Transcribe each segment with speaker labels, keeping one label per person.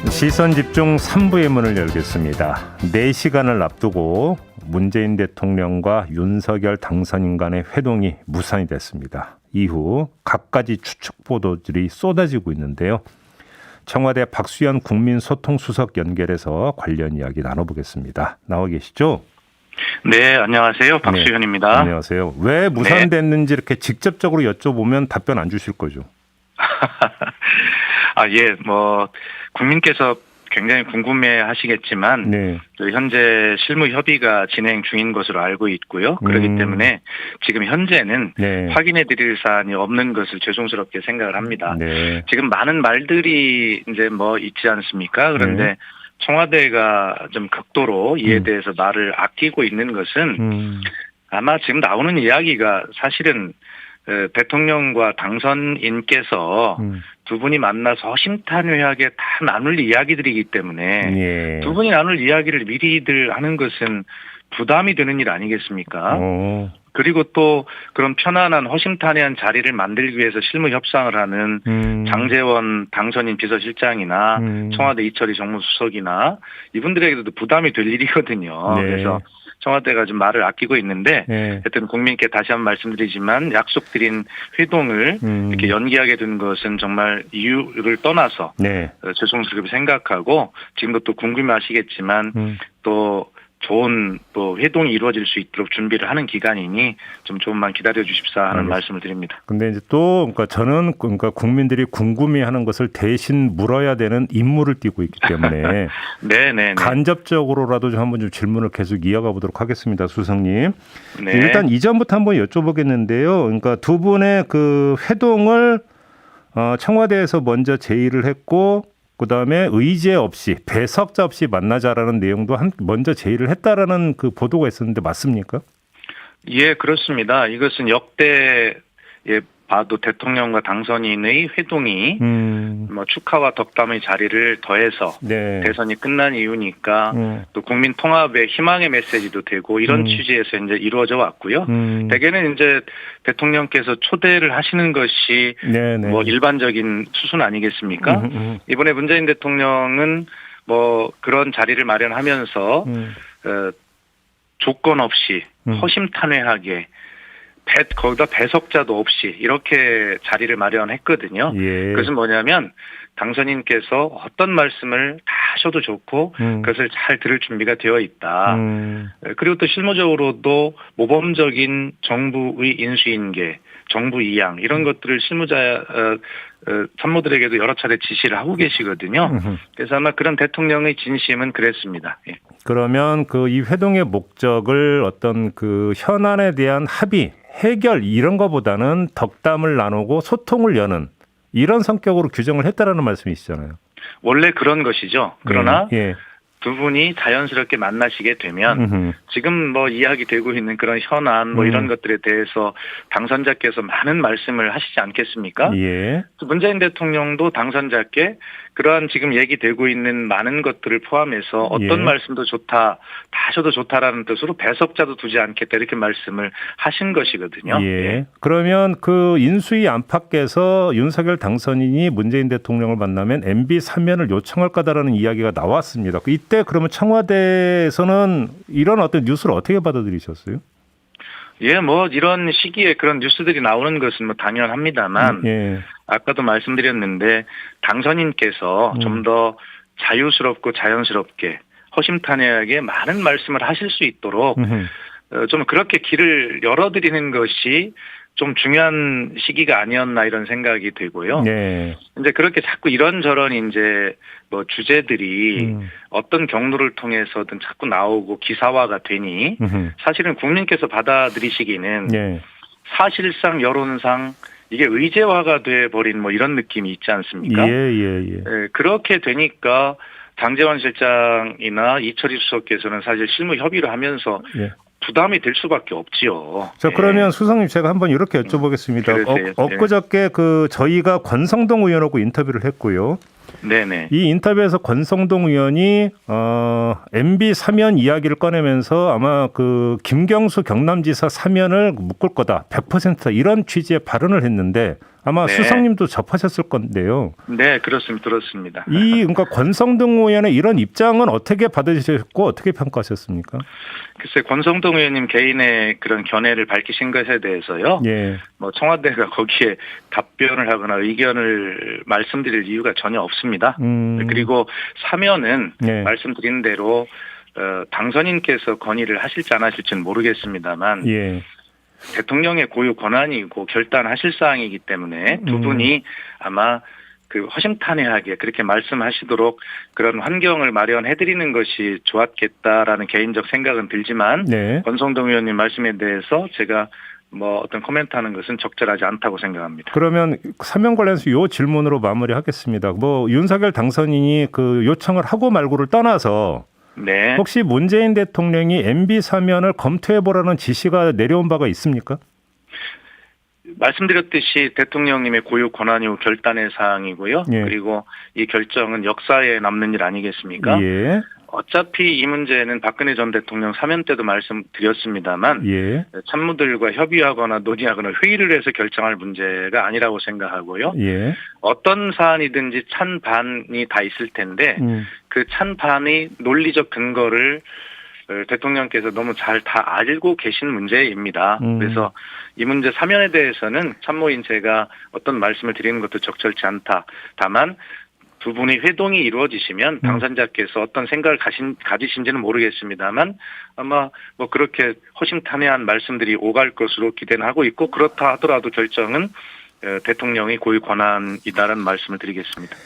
Speaker 1: 시선 집중 3부의 문을 열겠습니다. 4시간을 앞두고 문재인 대통령과 윤석열 당선인 간의 회동이 무산이 됐습니다. 이후 갖가지 추측 보도들이 쏟아지고 있는데요. 청와대 박수현 국민소통수석 연결해서 관련 이야기 나눠보겠습니다. 나와 계시죠?
Speaker 2: 네, 안녕하세요. 박수현입니다.
Speaker 1: 네, 안녕하세요. 왜 무산됐는지 이렇게 직접적으로 여쭤보면 답변 안 주실 거죠?
Speaker 2: 예, 국민께서 굉장히 궁금해 하시겠지만,
Speaker 1: 네.
Speaker 2: 현재 실무 협의가 진행 중인 것으로 알고 있고요. 그렇기 때문에 지금 현재는
Speaker 1: 네.
Speaker 2: 확인해 드릴 사안이 없는 것을 죄송스럽게 생각을 합니다.
Speaker 1: 네.
Speaker 2: 지금 많은 말들이 이제 있지 않습니까? 그런데
Speaker 1: 네.
Speaker 2: 청와대가 좀 극도로 이에 대해서 말을 아끼고 있는 것은 아마 지금 나오는 이야기가 사실은 대통령과 당선인께서 두 분이 만나서 허심탄회하게 다 나눌 이야기들이기 때문에
Speaker 1: 예.
Speaker 2: 두 분이 나눌 이야기를 미리들 하는 것은 부담이 되는 일 아니겠습니까? 그리고 또 그런 편안한 허심탄회한 자리를 만들기 위해서 실무 협상을 하는 장제원 당선인 비서실장이나 청와대 이철희 정무수석이나 이분들에게도 부담이 될 일이거든요.
Speaker 1: 네.
Speaker 2: 그래서 청와대가 좀 말을 아끼고 있는데
Speaker 1: 네.
Speaker 2: 하여튼 국민께 다시 한번 말씀드리지만 약속드린 회동을 이렇게 연기하게 된 것은 정말 이유를 떠나서
Speaker 1: 네.
Speaker 2: 죄송스럽게 생각하고 지금도 또 궁금해하시겠지만 또 좋은 회동이 이루어질 수 있도록 준비를 하는 기간이니 좀 조금만 기다려 주십사 하는
Speaker 1: 알겠습니다.
Speaker 2: 말씀을 드립니다.
Speaker 1: 근데 이제 또 저는 국민들이 궁금해하는 것을 대신 물어야 되는 임무를 띠고 있기 때문에
Speaker 2: 네.
Speaker 1: 간접적으로라도 좀 한번 질문을 계속 이어가 보도록 하겠습니다, 수석님.
Speaker 2: 네.
Speaker 1: 일단 이전부터 한번 여쭤보겠는데요. 그러니까 두 분의 그 회동을 청와대에서 먼저 제의를 했고. 그다음에 의제 없이 배석자 없이 만나자라는 내용도 먼저 제의를 했다라는 그 보도가 있었는데 맞습니까?
Speaker 2: 예, 그렇습니다. 이것은 역대 봐도 대통령과 당선인의 회동이 축하와 덕담의 자리를 더해서
Speaker 1: 네.
Speaker 2: 대선이 끝난 이유니까 또 국민 통합의 희망의 메시지도 되고 이런 취지에서 이제 이루어져 왔고요. 대개는 이제 대통령께서 초대를 하시는 것이
Speaker 1: 네네.
Speaker 2: 일반적인 수순 아니겠습니까? 이번에 문재인 대통령은 그런 자리를 마련하면서 조건 없이 허심탄회하게 거기다 배석자도 없이 이렇게 자리를 마련했거든요.
Speaker 1: 예.
Speaker 2: 그것은 뭐냐면 당선인께서 어떤 말씀을 다 하셔도 좋고 그것을 잘 들을 준비가 되어 있다. 그리고 또 실무적으로도 모범적인 정부의 인수인계, 정부 이양 이런 것들을 참모들에게도 여러 차례 지시를 하고 계시거든요. 그래서 아마 그런 대통령의 진심은 그랬습니다. 예.
Speaker 1: 그러면 이 회동의 목적을 어떤 그 현안에 대한 합의, 해결 이런 거보다는 덕담을 나누고 소통을 여는 이런 성격으로 규정을 했다라는 말씀이시잖아요.
Speaker 2: 원래 그런 것이죠. 그러나
Speaker 1: 예.
Speaker 2: 두 분이 자연스럽게 만나시게 되면 지금 이야기되고 있는 그런 현안 이런 것들에 대해서 당선자께서 많은 말씀을 하시지 않겠습니까?
Speaker 1: 예.
Speaker 2: 문재인 대통령도 당선자께 그러한 지금 얘기되고 있는 많은 것들을 포함해서 어떤 말씀도 좋다, 다 하셔도 좋다라는 뜻으로 배석자도 두지 않겠다 이렇게 말씀을 하신 것이거든요.
Speaker 1: 예. 그러면 그 인수위 안팎에서 윤석열 당선인이 문재인 대통령을 만나면 MB 사면을 요청할 거다라는 이야기가 나왔습니다. 이때 그러면 청와대에서는 이런 어떤 뉴스를 어떻게 받아들이셨어요?
Speaker 2: 예, 이런 시기에 그런 뉴스들이 나오는 것은 당연합니다만,
Speaker 1: 예.
Speaker 2: 아까도 말씀드렸는데, 당선인께서 좀 더 자유스럽고 자연스럽게, 허심탄회하게 많은 말씀을 하실 수 있도록, 좀 그렇게 길을 열어드리는 것이 좀 중요한 시기가 아니었나 이런 생각이 되고요.
Speaker 1: 네.
Speaker 2: 이제 그렇게 자꾸 이런저런 이제 주제들이 어떤 경로를 통해서든 자꾸 나오고 기사화가 되니 사실은 국민께서 받아들이시기는 사실상 여론상 이게 의제화가 돼버린 이런 느낌이 있지 않습니까?
Speaker 1: 예.
Speaker 2: 그렇게 되니까 장제원 실장이나 이철희 수석께서는 사실 실무 협의를 하면서 부담이 될 수밖에 없지요.
Speaker 1: 자, 그러면 수석님 제가 한번 이렇게 여쭤보겠습니다. 엊그저께 저희가 권성동 의원하고 인터뷰를 했고요.
Speaker 2: 네네.
Speaker 1: 이 인터뷰에서 권성동 의원이 MB 사면 이야기를 꺼내면서 아마 그 김경수 경남지사 사면을 묶을 거다, 100% 이런 취지의 발언을 했는데 아마
Speaker 2: 네.
Speaker 1: 수석님도 접하셨을 건데요.
Speaker 2: 네, 그렇습니다. 들었습니다.
Speaker 1: 그러니까 권성동 의원의 이런 입장은 어떻게 받으셨고 어떻게 평가하셨습니까?
Speaker 2: 글쎄, 권성동 의원님 개인의 그런 견해를 밝히신 것에 대해서요.
Speaker 1: 예.
Speaker 2: 뭐 청와대가 거기에 답변을 하거나 의견을 말씀드릴 이유가 전혀 없습니다. 그리고 사면은
Speaker 1: 네.
Speaker 2: 말씀드린 대로 당선인께서 건의를 하실지 안 하실지는 모르겠습니다만
Speaker 1: 예.
Speaker 2: 대통령의 고유 권한이고 결단하실 사항이기 때문에 두 분이 아마 그 허심탄회하게 그렇게 말씀하시도록 그런 환경을 마련해드리는 것이 좋았겠다라는 개인적 생각은 들지만
Speaker 1: 네.
Speaker 2: 권성동 의원님 말씀에 대해서 제가 뭐 어떤 코멘트하는 것은 적절하지 않다고 생각합니다.
Speaker 1: 그러면 사면 관련해서 이 질문으로 마무리하겠습니다. 뭐 윤석열 당선인이 그 요청을 하고 말고를 떠나서
Speaker 2: 네.
Speaker 1: 혹시 문재인 대통령이 MB 사면을 검토해보라는 지시가 내려온 바가 있습니까?
Speaker 2: 말씀드렸듯이 대통령님의 고유 권한이고 결단의 사항이고요.
Speaker 1: 예.
Speaker 2: 그리고 이 결정은 역사에 남는 일 아니겠습니까?
Speaker 1: 예.
Speaker 2: 어차피 이 문제는 박근혜 전 대통령 사면 때도 말씀드렸습니다만
Speaker 1: 예.
Speaker 2: 참모들과 협의하거나 논의하거나 회의를 해서 결정할 문제가 아니라고 생각하고요.
Speaker 1: 예.
Speaker 2: 어떤 사안이든지 찬반이 다 있을 텐데 그 찬반의 논리적 근거를 대통령께서 너무 잘 다 알고 계신 문제입니다. 그래서 이 문제 사면에 대해서는 참모인 제가 어떤 말씀을 드리는 것도 적절치 않다. 다만 두 분의 회동이 이루어지시면 당선자께서 어떤 생각을 가지신지는 모르겠습니다만 아마 뭐 그렇게 허심탄회한 말씀들이 오갈 것으로 기대는 하고 있고 그렇다 하더라도 결정은 대통령의 고유 권한이다라는 말씀을 드리겠습니다.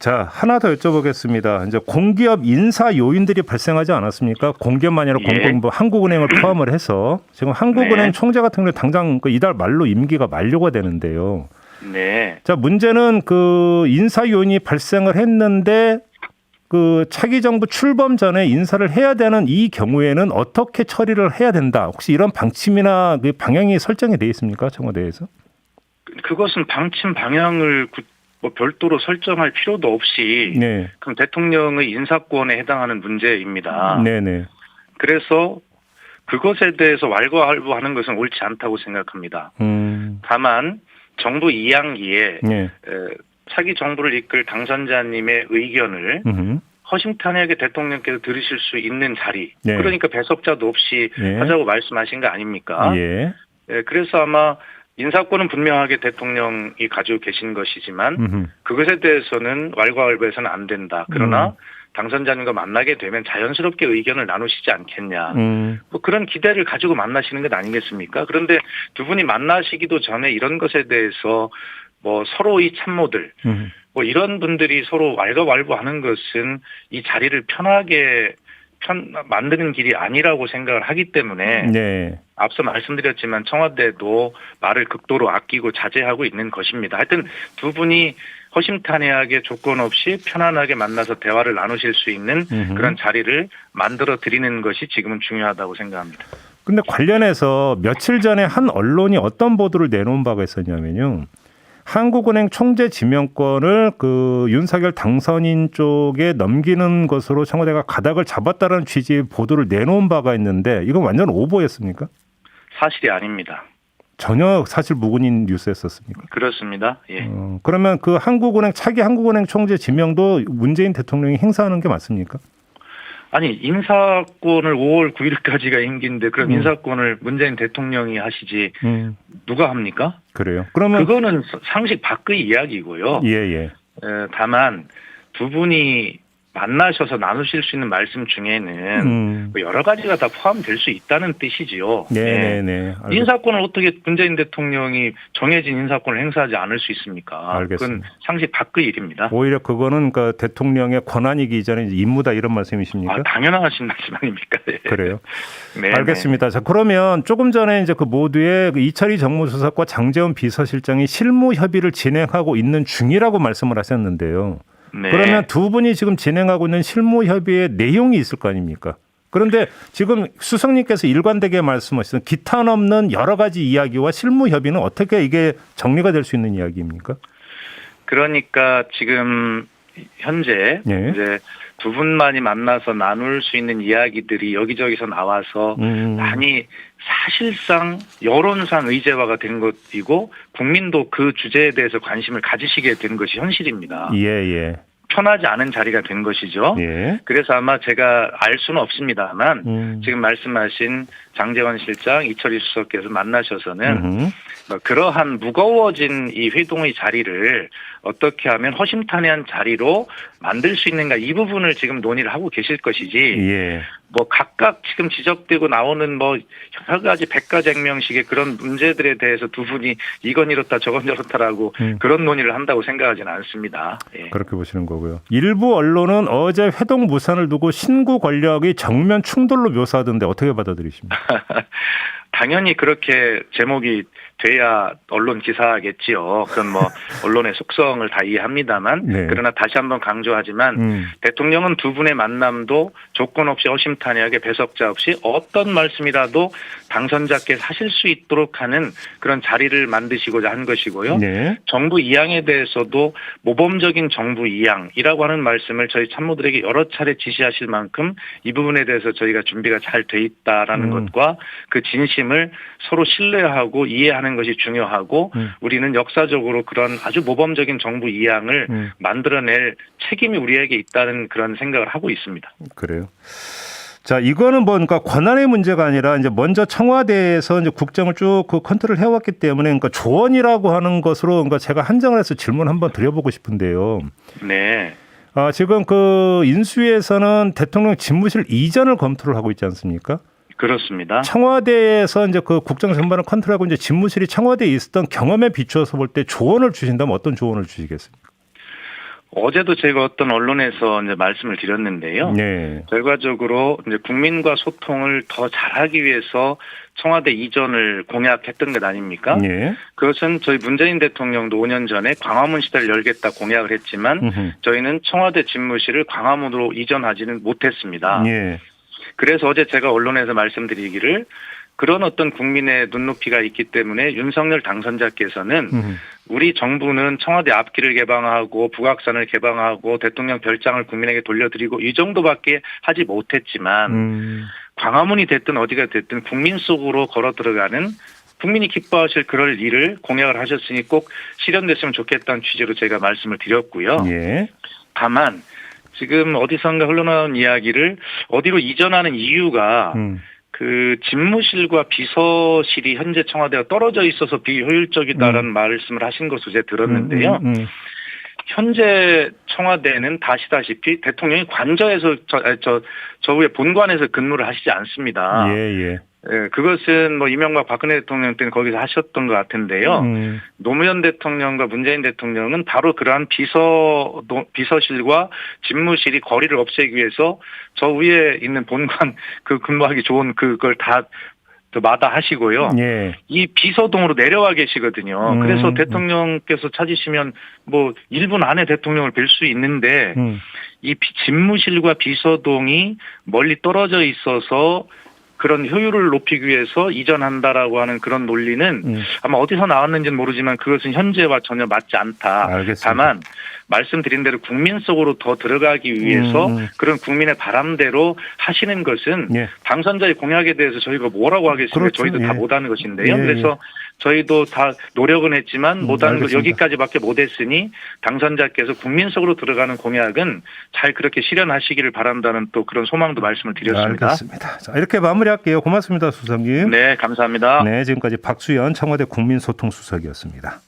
Speaker 1: 자, 하나 더 여쭤보겠습니다. 이제 공기업 인사 요인들이 발생하지 않았습니까? 공기업만 아니라
Speaker 2: 예.
Speaker 1: 공공부 한국은행을 포함을 해서 지금 한국은행
Speaker 2: 네.
Speaker 1: 총재 같은 경우 당장 이달 말로 임기가 만료가 되는데요.
Speaker 2: 네.
Speaker 1: 자, 문제는 그 인사 요인이 발생을 했는데 그 차기 정부 출범 전에 인사를 해야 되는 이 경우에는 어떻게 처리를 해야 된다. 혹시 이런 방침이나 그 방향이 설정이 돼 있습니까? 청와대에서?
Speaker 2: 그것은 방침 방향을 뭐 별도로 설정할 필요도 없이
Speaker 1: 네.
Speaker 2: 그럼 대통령의 인사권에 해당하는 문제입니다.
Speaker 1: 네네.
Speaker 2: 그래서 그것에 대해서 왈가왈부하는 것은 옳지 않다고 생각합니다. 다만 정부 2학기에
Speaker 1: 네.
Speaker 2: 차기 정부를 이끌 당선자님의 의견을 허심탄회하게 대통령께서 들으실 수 있는 자리.
Speaker 1: 네.
Speaker 2: 그러니까 배석자도 없이
Speaker 1: 네.
Speaker 2: 하자고 말씀하신 거 아닙니까?
Speaker 1: 예.
Speaker 2: 그래서 아마 인사권은 분명하게 대통령이 가지고 계신 것이지만 그것에 대해서는 왈가왈부해서는 안 된다. 그러나 당선자님과 만나게 되면 자연스럽게 의견을 나누시지 않겠냐. 뭐 그런 기대를 가지고 만나시는 것 아니겠습니까? 그런데 두 분이 만나시기도 전에 이런 것에 대해서 뭐 서로의 참모들 뭐 이런 분들이 서로 왈가왈부하는 것은 이 자리를 편하게 만드는 길이 아니라고 생각을 하기 때문에
Speaker 1: 네.
Speaker 2: 앞서 말씀드렸지만 청와대도 말을 극도로 아끼고 자제하고 있는 것입니다. 하여튼 두 분이 허심탄회하게 조건 없이 편안하게 만나서 대화를 나누실 수 있는 그런 자리를 만들어 드리는 것이 지금은 중요하다고 생각합니다.
Speaker 1: 근데 관련해서 며칠 전에 한 언론이 어떤 보도를 내놓은 바가 있었냐면요. 한국은행 총재 지명권을 그 윤석열 당선인 쪽에 넘기는 것으로 청와대가 가닥을 잡았다는 취지의 보도를 내놓은 바가 있는데 이건 완전 오보였습니까?
Speaker 2: 사실이 아닙니다.
Speaker 1: 전혀 사실 무근인 뉴스였었습니까?
Speaker 2: 그렇습니다. 예.
Speaker 1: 그러면 그 차기 한국은행 총재 지명도 문재인 대통령이 행사하는 게 맞습니까?
Speaker 2: 아니 인사권을 5월 9일까지가 임기인데 그럼 인사권을 문재인 대통령이 하시지 누가 합니까?
Speaker 1: 그래요. 그러면
Speaker 2: 그거는 상식 밖의 이야기고요.
Speaker 1: 예.
Speaker 2: 다만 두 분이 만나셔서 나누실 수 있는 말씀 중에는 뭐 여러 가지가 다 포함될 수 있다는 뜻이지요.
Speaker 1: 네네네.
Speaker 2: 인사권을 어떻게 문재인 대통령이 정해진 인사권을 행사하지 않을 수 있습니까?
Speaker 1: 알겠습니다.
Speaker 2: 그건 상식 밖의 일입니다.
Speaker 1: 오히려 그거는 그 대통령의 권한이기 이전에 임무다 이런 말씀이십니까?
Speaker 2: 당연하신 말씀 아닙니까? 네.
Speaker 1: 그래요.
Speaker 2: 네,
Speaker 1: 알겠습니다. 자, 그러면 조금 전에 이제 그 모두의 이철희 정무수석과 장제원 비서실장이 실무 협의를 진행하고 있는 중이라고 말씀을 하셨는데요.
Speaker 2: 네.
Speaker 1: 그러면 두 분이 지금 진행하고 있는 실무 협의의 내용이 있을 거 아닙니까? 그런데 지금 수석님께서 일관되게 말씀하시던 기탄 없는 여러 가지 이야기와 실무 협의는 어떻게 이게 정리가 될 수 있는 이야기입니까?
Speaker 2: 그러니까 지금 현재
Speaker 1: 예.
Speaker 2: 이제 두 분만이 만나서 나눌 수 있는 이야기들이 여기저기서 나와서 많이 사실상 여론상 의제화가 된 것이고 국민도 그 주제에 대해서 관심을 가지시게 된 것이 현실입니다.
Speaker 1: 예.
Speaker 2: 편하지 않은 자리가 된 것이죠.
Speaker 1: 예.
Speaker 2: 그래서 아마 제가 알 수는 없습니다만 지금 말씀하신 장제원 실장, 이철희 수석께서 만나셔서는 그러한 무거워진 이 회동의 자리를 어떻게 하면 허심탄회한 자리로 만들 수 있는가 이 부분을 지금 논의를 하고 계실 것이지
Speaker 1: 예.
Speaker 2: 뭐 각각 지금 지적되고 나오는 뭐 여러 가지 백가쟁명식의 그런 문제들에 대해서 두 분이 이건 이렇다 저건 저렇다라고 그런 논의를 한다고 생각하지는 않습니다. 예.
Speaker 1: 그렇게 보시는 거고요. 일부 언론은 어제 회동 무산을 두고 신구 권력이 정면 충돌로 묘사하던데 어떻게 받아들이십니까?
Speaker 2: 당연히 그렇게 제목이 돼야 언론 기사겠지요. 그건 뭐 언론의 속성을 다 이해합니다만
Speaker 1: 네.
Speaker 2: 그러나 다시 한번 강조하지만 대통령은 두 분의 만남도 조건 없이 허심탄회하게 배석자 없이 어떤 말씀이라도 당선자께 하실 수 있도록 하는 그런 자리를 만드시고자 한 것이고요.
Speaker 1: 네.
Speaker 2: 정부 이양에 대해서도 모범적인 정부 이양이라고 하는 말씀을 저희 참모들에게 여러 차례 지시하실 만큼 이 부분에 대해서 저희가 준비가 잘 돼 있다라는 것과 그 진심을 서로 신뢰하고 이해하는 것이 중요하고 우리는 역사적으로 그런 아주 모범적인 정부 이양을 만들어낼 책임이 우리에게 있다는 그런 생각을 하고 있습니다.
Speaker 1: 그래요. 자, 이거는 뭐 그러니까 권한의 문제가 아니라 이제 먼저 청와대에서 이제 국정을 쭉 그 컨트롤 해왔기 때문에 그러니까 조언이라고 하는 것으로 그러니까 제가 한정을 해서 질문 한번 드려보고 싶은데요.
Speaker 2: 네.
Speaker 1: 지금 그 인수위에서는 대통령 집무실 이전을 검토를 하고 있지 않습니까?
Speaker 2: 그렇습니다.
Speaker 1: 청와대에서 이제 그 국정 전반을 컨트롤하고 이제 집무실이 청와대에 있었던 경험에 비추어서 볼 때 조언을 주신다면 어떤 조언을 주시겠습니까?
Speaker 2: 어제도 제가 어떤 언론에서 이제 말씀을 드렸는데요.
Speaker 1: 네.
Speaker 2: 결과적으로 이제 국민과 소통을 더 잘하기 위해서 청와대 이전을 공약했던 것 아닙니까?
Speaker 1: 네.
Speaker 2: 그것은 저희 문재인 대통령도 5년 전에 광화문 시대를 열겠다 공약을 했지만 저희는 청와대 집무실을 광화문으로 이전하지는 못했습니다.
Speaker 1: 네.
Speaker 2: 그래서 어제 제가 언론에서 말씀드리기를 그런 어떤 국민의 눈높이가 있기 때문에 윤석열 당선자께서는 우리 정부는 청와대 앞길을 개방하고 북악산을 개방하고 대통령 별장을 국민에게 돌려드리고 이 정도밖에 하지 못했지만 광화문이 됐든 어디가 됐든 국민 속으로 걸어 들어가는 국민이 기뻐하실 그럴 일을 공약을 하셨으니 꼭 실현됐으면 좋겠다는 취지로 제가 말씀을 드렸고요.
Speaker 1: 예.
Speaker 2: 다만 지금 어디선가 흘러나온 이야기를 어디로 이전하는 이유가 그 집무실과 비서실이 현재 청와대가 떨어져 있어서 비효율적이다라는 말씀을 하신 것으로 제가 들었는데요. 현재 청와대는 다시다시피 대통령이 관저에서 저 위에 본관에서 근무를 하시지 않습니다.
Speaker 1: 예.
Speaker 2: 예, 그것은 뭐 이명박 박근혜 대통령 때는 거기서 하셨던 것 같은데요. 노무현 대통령과 문재인 대통령은 바로 그러한 비서실과 집무실이 거리를 없애기 위해서 저 위에 있는 본관 그 근무하기 좋은 그걸 다 마다하시고요.
Speaker 1: 예.
Speaker 2: 이 비서동으로 내려와 계시거든요. 그래서 대통령께서 찾으시면 뭐 1분 안에 대통령을 뵐 수 있는데 이 집무실과 비서동이 멀리 떨어져 있어서 그런 효율을 높이기 위해서 이전한다라고 하는 그런 논리는 아마 어디서 나왔는지는 모르지만 그것은 현재와 전혀 맞지 않다.
Speaker 1: 알겠습니다.
Speaker 2: 다만 말씀드린 대로 국민 속으로 더 들어가기 위해서 그런 국민의 바람대로 하시는 것은
Speaker 1: 예.
Speaker 2: 당선자의 공약에 대해서 저희가 뭐라고 하겠습니까?
Speaker 1: 그렇죠.
Speaker 2: 저희도 다
Speaker 1: 예.
Speaker 2: 못하는 것인데요.
Speaker 1: 예.
Speaker 2: 그래서 저희도 다 노력은 했지만 못하는 것
Speaker 1: 알겠습니다.
Speaker 2: 여기까지밖에 못했으니 당선자께서 국민 속으로 들어가는 공약은 잘 그렇게 실현하시기를 바란다는 또 그런 소망도 말씀을 드렸습니다.
Speaker 1: 알겠습니다. 자, 이렇게 마무리할게요. 고맙습니다, 수석님.
Speaker 2: 네, 감사합니다.
Speaker 1: 네, 지금까지 박수현 청와대 국민소통수석이었습니다.